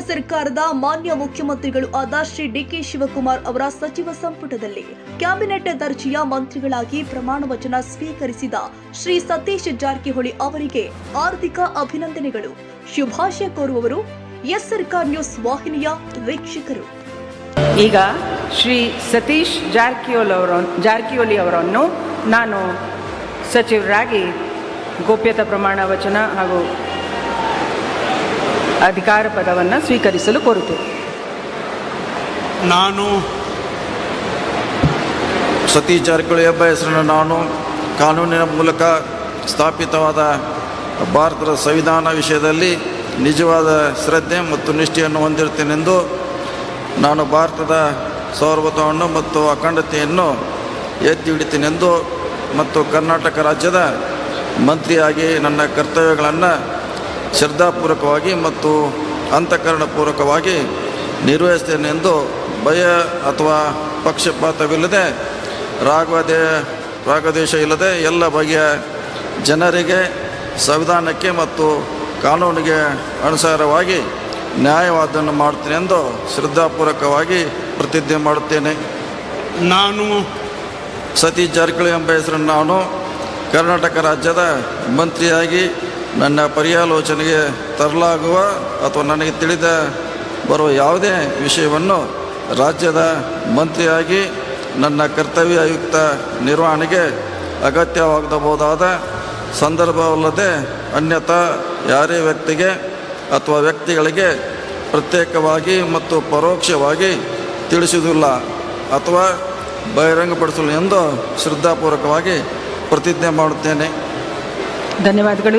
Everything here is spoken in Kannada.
ಸರ್ಕಾರದ ಮಾನ್ಯ ಮುಖ್ಯಮಂತ್ರಿಗಳು ಆದ ಶ್ರೀ ಡಿಕೆ ಶಿವಕುಮಾರ್ ಅವರ ಸಚಿವ ಸಂಪುಟದಲ್ಲಿ ಕ್ಯಾಬಿನೆಟ್ ದರ್ಜೆಯ ಮಂತ್ರಿಗಳಾಗಿ ಪ್ರಮಾಣ ವಚನ ಸ್ವೀಕರಿಸಿದ ಶ್ರೀ ಸತೀಶ್ ಜಾರಕಿಹೊಳಿ ಅವರಿಗೆ ಹಾರ್ದಿಕ ಅಭಿನಂದನೆಗಳು. ಶುಭಾಶಯ ಕೋರುವವರು ಎಸ್ ಸರ್ಕಾರ್ ನ್ಯೂಸ್ ವಾಹಿನಿಯ ವೀಕ್ಷಕರು. ಈಗ ಶ್ರೀ ಸತೀಶ್ ಜಾರಕಿಹೊಳಿ ಅವರನ್ನು ನಾನು ಸಚಿವರಾಗಿ ಗೋಪ್ಯತಾ ಪ್ರಮಾಣ ವಚನ ಹಾಗೂ ಅಧಿಕಾರ ಪದವನ್ನು ಸ್ವೀಕರಿಸಲು ಕೋರುತ್ತೇನೆ. ನಾನು ಸತೀಶ್ ಜಾರಕಿಹೊಳಿ ಎಂಬ ಹೆಸರನ್ನು ನಾನು ಕಾನೂನಿನ ಮೂಲಕ ಸ್ಥಾಪಿತವಾದ ಭಾರತದ ಸಂವಿಧಾನ ವಿಷಯದಲ್ಲಿ ನಿಜವಾದ ಶ್ರದ್ಧೆ ಮತ್ತು ನಿಷ್ಠೆಯನ್ನು ಹೊಂದಿರುತ್ತೇನೆಂದು, ನಾನು ಭಾರತದ ಸಾರ್ವಭೌಮತ್ವವನ್ನು ಮತ್ತು ಅಖಂಡತೆಯನ್ನು ಎತ್ತಿ ಹಿಡಿತೇನೆಂದು ಮತ್ತು ಕರ್ನಾಟಕ ರಾಜ್ಯದ ಮಂತ್ರಿಯಾಗಿ ನನ್ನ ಕರ್ತವ್ಯಗಳನ್ನು ಶ್ರದ್ಧಾಪೂರ್ವಕವಾಗಿ ಮತ್ತು ಅಂತಃಕರಣಪೂರ್ವಕವಾಗಿ ನಿರ್ವಹಿಸ್ತೇನೆಂದು ಭಯ ಅಥವಾ ಪಕ್ಷಪಾತವಿಲ್ಲದೆ ರಾಗದ್ವೇಷ ಇಲ್ಲದೆ ಎಲ್ಲ ಬಗೆಯ ಜನರಿಗೆ ಸಂವಿಧಾನಕ್ಕೆ ಮತ್ತು ಕಾನೂನಿಗೆ ಅನುಸಾರವಾಗಿ ನ್ಯಾಯವಾದವನ್ನು ಮಾಡುತ್ತೇನೆ ಎಂದು ಶ್ರದ್ಧಾಪೂರ್ವಕವಾಗಿ ಪ್ರತಿಜ್ಞೆ ಮಾಡುತ್ತೇನೆ. ನಾನು ಸತೀಶ್ ಜಾರಕಿಹೊಳಿ ಎಂಬ ಹೆಸರನ್ನು ನಾನು ಕರ್ನಾಟಕ ರಾಜ್ಯದ ಮಂತ್ರಿಯಾಗಿ ನನ್ನ ಪರ್ಯಾಲೋಚನೆಗೆ ತರಲಾಗುವ ಅಥವಾ ನನಗೆ ತಿಳಿದ ಬರುವ ಯಾವುದೇ ವಿಷಯವನ್ನು ರಾಜ್ಯದ ಮಂತ್ರಿಯಾಗಿ ನನ್ನ ಕರ್ತವ್ಯಯುಕ್ತ ನಿರ್ವಹಣೆಗೆ ಅಗತ್ಯವಾಗಬಹುದಾದ ಸಂದರ್ಭವಲ್ಲದೆ ಅನ್ಯಥಾ ಯಾರೇ ವ್ಯಕ್ತಿಗೆ ಅಥವಾ ವ್ಯಕ್ತಿಗಳಿಗೆ ಪ್ರತ್ಯೇಕವಾಗಿ ಮತ್ತು ಪರೋಕ್ಷವಾಗಿ ತಿಳಿಸುವುದಿಲ್ಲ ಅಥವಾ ಬಹಿರಂಗಪಡಿಸಲು ಎಂದು ಶ್ರದ್ಧಾಪೂರ್ವಕವಾಗಿ ಪ್ರತಿಜ್ಞೆ ಮಾಡುತ್ತೇನೆ. ಧನ್ಯವಾದಗಳು.